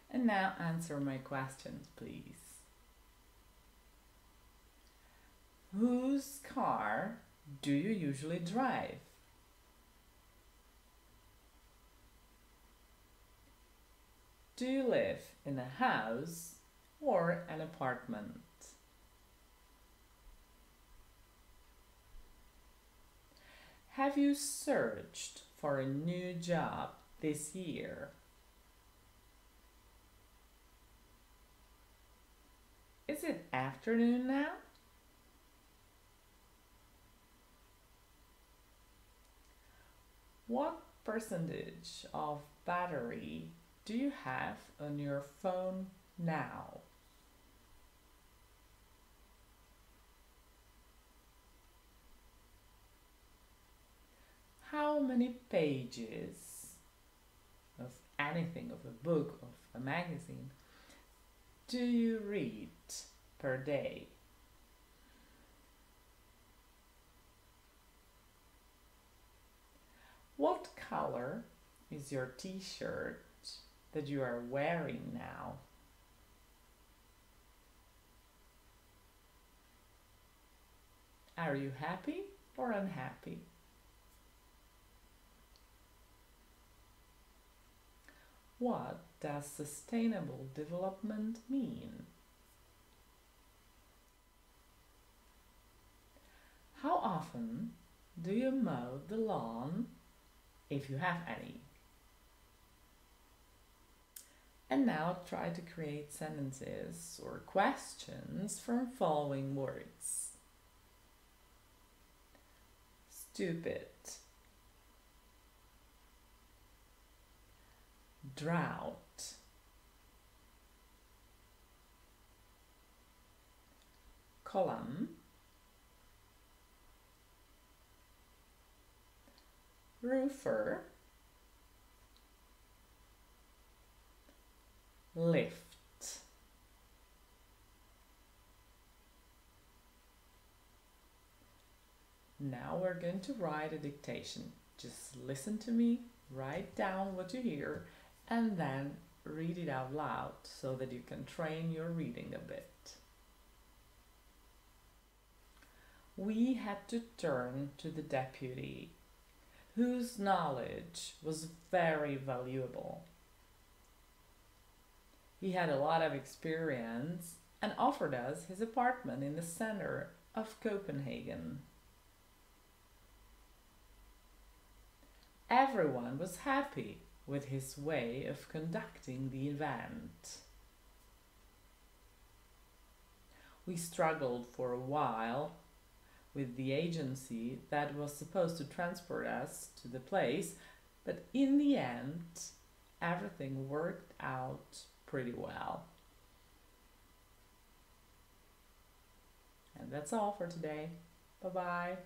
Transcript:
And now answer my questions, please. Whose car do you usually drive? Do you live in a house or an apartment? Have you searched for a new job this year? Is it afternoon now? What percentage of battery do you have on your phone now? How many pages of anything, of a book, of a magazine, do you read per day? What color is your t-shirt that you are wearing now? Are you happy or unhappy? What does sustainable development mean? How often do you mow the lawn, if you have any? And now try to create sentences or questions from following words. Stupid, drought, column, roofer, lift. Now we're going to write a dictation. Just listen to me, write down what you hear, and then read it out loud so that you can train your reading a bit. We had to turn to the deputy, whose knowledge was very valuable. He had a lot of experience and offered us his apartment in the center of Copenhagen. Everyone was happy with his way of conducting the event. We struggled for a while with the agency that was supposed to transport us to the place, but in the end, everything worked out pretty well. And that's all for today. Bye-bye.